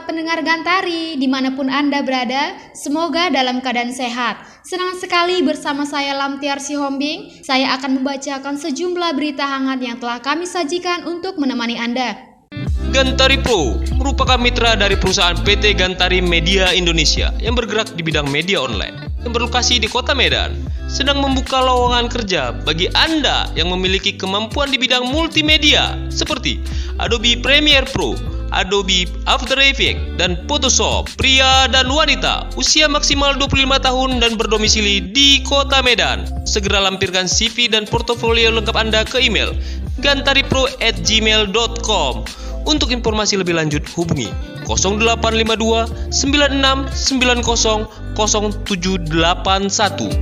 sobat pendengar Gantari, dimanapun Anda berada, semoga dalam keadaan sehat. Senang sekali bersama saya Lamtiar Sihombing, saya akan membacakan sejumlah berita hangat yang telah kami sajikan untuk menemani Anda. Gantari Pro merupakan mitra dari perusahaan PT Gantari Media Indonesia yang bergerak di bidang media online yang berlokasi di Kota Medan, sedang membuka lowongan kerja bagi Anda yang memiliki kemampuan di bidang multimedia seperti Adobe Premiere Pro, Adobe After Effects, dan Photoshop. Pria dan wanita, usia maksimal 25 tahun dan berdomisili di Kota Medan. Segera lampirkan CV dan portofolio lengkap Anda ke email gantaripro@gmail.com. Untuk informasi lebih lanjut hubungi 0852 96 90 0781.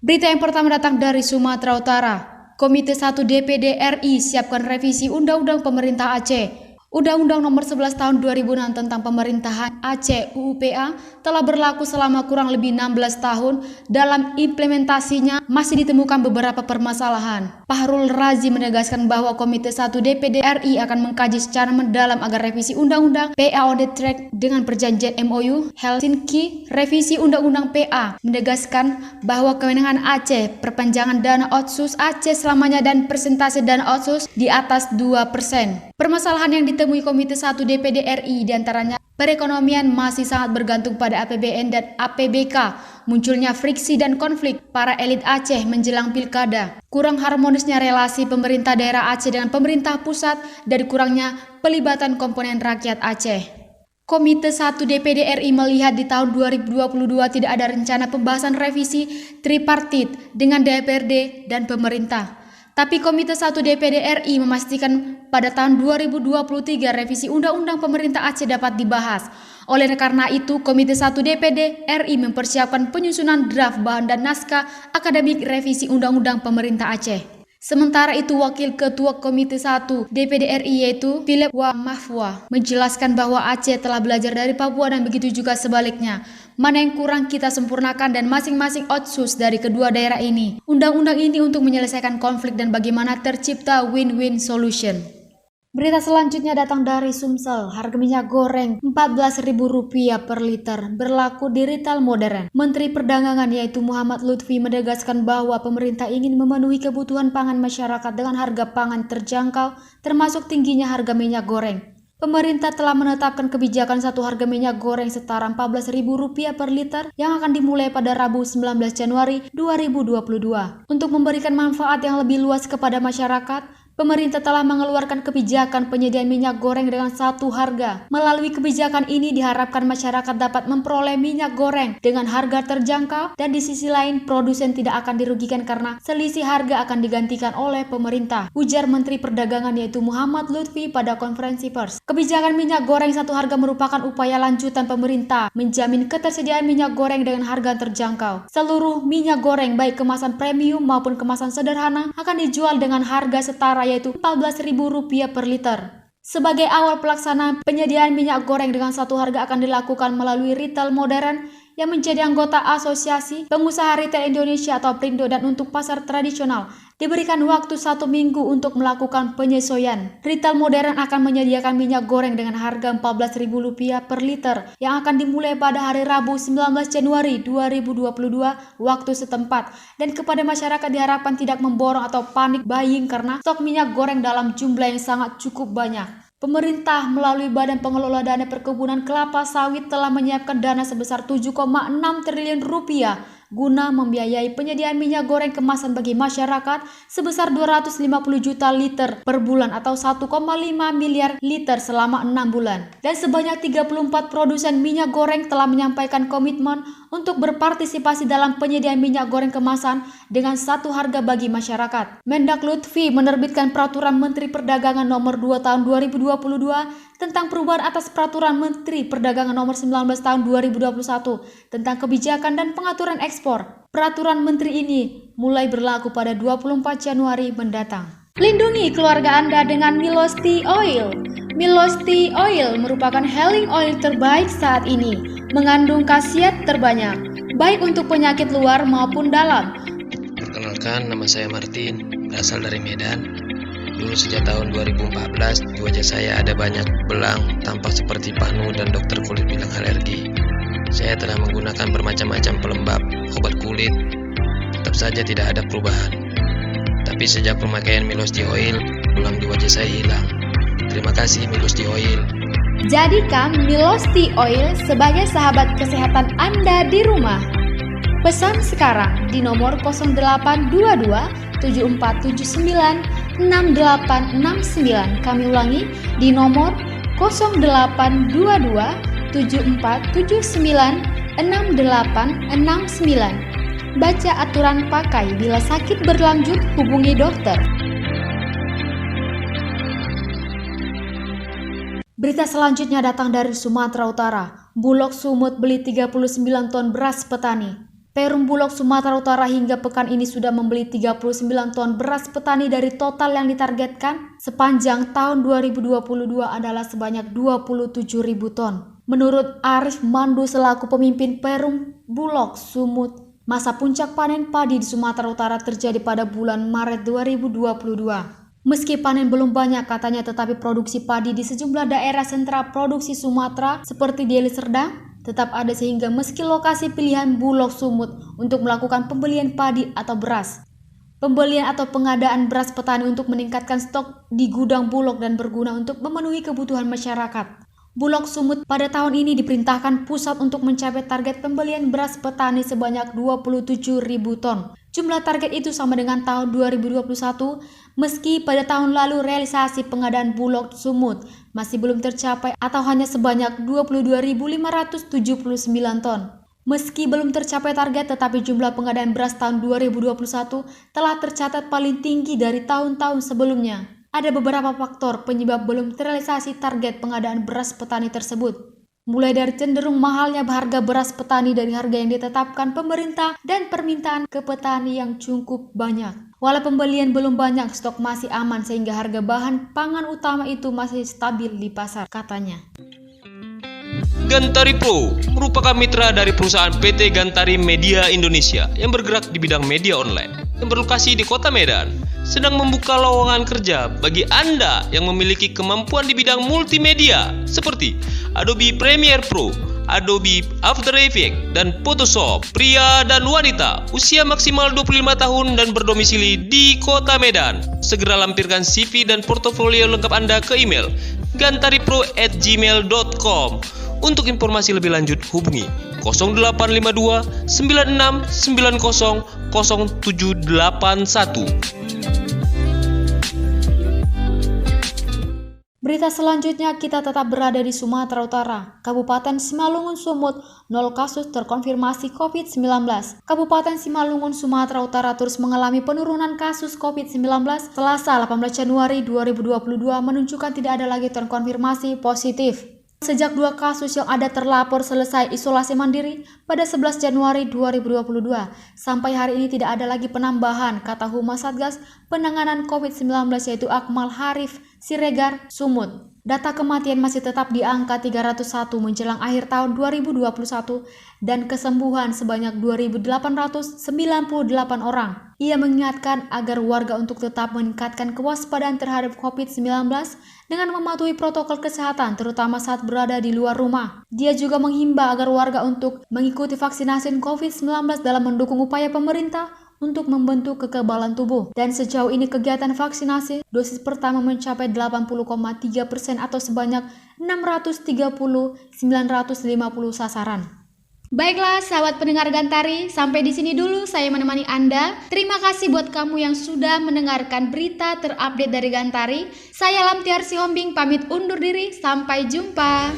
Berita yang pertama datang dari Sumatera Utara. Komite 1 DPD RI siapkan revisi Undang-Undang Pemerintah Aceh. Undang-Undang Nomor 11 Tahun 2006 tentang Pemerintahan Aceh UUPA telah berlaku selama kurang lebih 16 tahun. Dalam implementasinya masih ditemukan beberapa permasalahan. Fahrul Razi menegaskan bahwa Komite 1 DPD RI akan mengkaji secara mendalam agar revisi Undang-Undang PA on the track dengan perjanjian MOU Helsinki. Revisi Undang-Undang PA menegaskan bahwa kewenangan Aceh, perpanjangan dana otsus Aceh selamanya dan persentase dana otsus di atas 2%. Permasalahan yang ditemui Komite 1 DPD RI diantaranya perekonomian masih sangat bergantung pada APBN dan APBK, munculnya friksi dan konflik para elit Aceh menjelang pilkada, kurang harmonisnya relasi pemerintah daerah Aceh dengan pemerintah pusat, dan kurangnya pelibatan komponen rakyat Aceh. Komite 1 DPD RI melihat di tahun 2022 tidak ada rencana pembahasan revisi tripartit dengan DPRD dan pemerintah. Tapi Komite 1 DPD RI memastikan pada tahun 2023 revisi Undang-Undang Pemerintah Aceh dapat dibahas. Oleh karena itu, Komite 1 DPD RI mempersiapkan penyusunan draft bahan dan naskah akademik revisi Undang-Undang Pemerintah Aceh. Sementara itu, Wakil Ketua Komite 1 DPD RI yaitu Philip Mahfua menjelaskan bahwa Aceh telah belajar dari Papua dan begitu juga sebaliknya. Mana yang kurang kita sempurnakan dan masing-masing otsus dari kedua daerah ini. Undang-undang ini untuk menyelesaikan konflik dan bagaimana tercipta win-win solution. Berita selanjutnya datang dari Sumsel. Harga minyak goreng Rp14.000 per liter berlaku di retail modern. Menteri Perdagangan yaitu Muhammad Lutfi menegaskan bahwa pemerintah ingin memenuhi kebutuhan pangan masyarakat dengan harga pangan terjangkau, termasuk tingginya harga minyak goreng. Pemerintah telah menetapkan kebijakan satu harga minyak goreng setara Rp14.000 per liter yang akan dimulai pada Rabu 19 Januari 2022. Untuk memberikan manfaat yang lebih luas kepada masyarakat, pemerintah telah mengeluarkan kebijakan penyediaan minyak goreng dengan satu harga. Melalui kebijakan ini diharapkan masyarakat dapat memperoleh minyak goreng dengan harga terjangkau dan di sisi lain produsen tidak akan dirugikan karena selisih harga akan digantikan oleh pemerintah, ujar Menteri Perdagangan yaitu Muhammad Lutfi pada konferensi pers. Kebijakan minyak goreng satu harga merupakan upaya lanjutan pemerintah menjamin ketersediaan minyak goreng dengan harga terjangkau. Seluruh minyak goreng baik kemasan premium maupun kemasan sederhana akan dijual dengan harga setara yaitu Rp14.000 per liter. Sebagai awal pelaksanaan penyediaan minyak goreng dengan satu harga akan dilakukan melalui retail modern yang menjadi anggota Asosiasi Pengusaha Retail Indonesia atau Prindo, dan untuk pasar tradisional diberikan waktu 1 minggu untuk melakukan penyesuaian. Retail modern akan menyediakan minyak goreng dengan harga Rp14.000 per liter yang akan dimulai pada hari Rabu 19 Januari 2022 waktu setempat, dan kepada masyarakat diharapkan tidak memborong atau panik buying karena stok minyak goreng dalam jumlah yang sangat cukup banyak. Pemerintah melalui Badan Pengelola Dana Perkebunan Kelapa Sawit telah menyiapkan dana sebesar Rp7,6 triliun guna membiayai penyediaan minyak goreng kemasan bagi masyarakat sebesar 250 juta liter per bulan atau 1,5 miliar liter selama 6 bulan. Dan sebanyak 34 produsen minyak goreng telah menyampaikan komitmen untuk berpartisipasi dalam penyediaan minyak goreng kemasan dengan satu harga bagi masyarakat. Mendak Lutfi menerbitkan Peraturan Menteri Perdagangan Nomor 2 Tahun 2022 tentang perubahan atas Peraturan Menteri Perdagangan Nomor 19 Tahun 2021 tentang kebijakan dan pengaturan ekspor. Peraturan Menteri ini mulai berlaku pada 24 Januari mendatang. Lindungi keluarga Anda dengan Milos Tea Oil. Milos Tea Oil merupakan healing oil terbaik saat ini, mengandung khasiat terbanyak, baik untuk penyakit luar maupun dalam. Perkenalkan, nama saya Martin, berasal dari Medan. Dulu sejak tahun 2014 di wajah saya ada banyak belang, tampak seperti panu dan dokter kulit bilang alergi. Saya telah menggunakan bermacam-macam pelembab, obat kulit, tetap saja tidak ada perubahan. Tapi sejak pemakaian Milosti Oil, belang di wajah saya hilang. Terima kasih Milosti Oil. Jadikan Milosti Oil sebagai sahabat kesehatan Anda di rumah. Pesan sekarang di nomor 0822 7479 6869. Kami ulangi di nomor 0822 7479 6869. Baca aturan pakai, bila sakit berlanjut hubungi dokter. Berita selanjutnya datang dari Sumatera Utara. Bulog Sumut beli 39 ton beras petani. Perum Bulog Sumatera Utara hingga pekan ini sudah membeli 39 ton beras petani dari total yang ditargetkan sepanjang tahun 2022 adalah sebanyak 27.000 ton. Menurut Arif Mandu selaku pemimpin Perum Bulog Sumut, masa puncak panen padi di Sumatera Utara terjadi pada bulan Maret 2022. Meski panen belum banyak katanya, tetapi produksi padi di sejumlah daerah sentra produksi Sumatera seperti Deli Serdang tetap ada, sehingga meski lokasi pilihan Bulog Sumut untuk melakukan pembelian padi atau beras, pembelian atau pengadaan beras petani untuk meningkatkan stok di gudang Bulog dan berguna untuk memenuhi kebutuhan masyarakat. Bulog Sumut pada tahun ini diperintahkan pusat untuk mencapai target pembelian beras petani sebanyak 27.000 ton. Jumlah target itu sama dengan tahun 2021, meski pada tahun lalu realisasi pengadaan Bulog Sumut masih belum tercapai atau hanya sebanyak 22.579 ton. Meski belum tercapai target, tetapi jumlah pengadaan beras tahun 2021 telah tercatat paling tinggi dari tahun-tahun sebelumnya. Ada beberapa faktor penyebab belum terrealisasi target pengadaan beras petani tersebut. Mulai dari cenderung mahalnya harga beras petani dari harga yang ditetapkan pemerintah dan permintaan ke petani yang cukup banyak. Walau pembelian belum banyak, stok masih aman sehingga harga bahan pangan utama itu masih stabil di pasar, katanya. Gantari Pro merupakan mitra dari perusahaan PT Gantari Media Indonesia yang bergerak di bidang media online yang berlokasi di Kota Medan, sedang membuka lowongan kerja bagi Anda yang memiliki kemampuan di bidang multimedia seperti Adobe Premiere Pro, Adobe After Effects, dan Photoshop. Pria dan wanita, usia maksimal 25 tahun dan berdomisili di Kota Medan. Segera lampirkan CV dan portofolio lengkap Anda ke email gantaripro@gmail.com. Untuk informasi lebih lanjut hubungi 0852 96 90 0781. Berita selanjutnya kita tetap berada di Sumatera Utara. Kabupaten Simalungun Sumut 0 kasus terkonfirmasi COVID-19. Kabupaten Simalungun Sumatera Utara terus mengalami penurunan kasus COVID-19. Selasa 18 Januari 2022 menunjukkan tidak ada lagi terkonfirmasi positif. Sejak 2 kasus yang ada terlapor selesai isolasi mandiri pada 11 Januari 2022, sampai hari ini tidak ada lagi penambahan, kata Humas Satgas Penanganan COVID-19 yaitu Akmal Harif Siregar Sumut. Data kematian masih tetap di angka 301 menjelang akhir tahun 2021 dan kesembuhan sebanyak 2.898 orang. Ia mengingatkan agar warga untuk tetap meningkatkan kewaspadaan terhadap COVID-19 dengan mematuhi protokol kesehatan terutama saat berada di luar rumah. Dia juga menghimbau agar warga untuk mengikuti vaksinasi COVID-19 dalam mendukung upaya pemerintah untuk membentuk kekebalan tubuh. Dan sejauh ini kegiatan vaksinasi dosis pertama mencapai 80,3% atau sebanyak 630.950 sasaran. Baiklah sahabat pendengar Gantari, sampai di sini dulu saya menemani Anda. Terima kasih buat kamu yang sudah mendengarkan berita terupdate dari Gantari. Saya Lamtiar Sihombing pamit undur diri, sampai jumpa.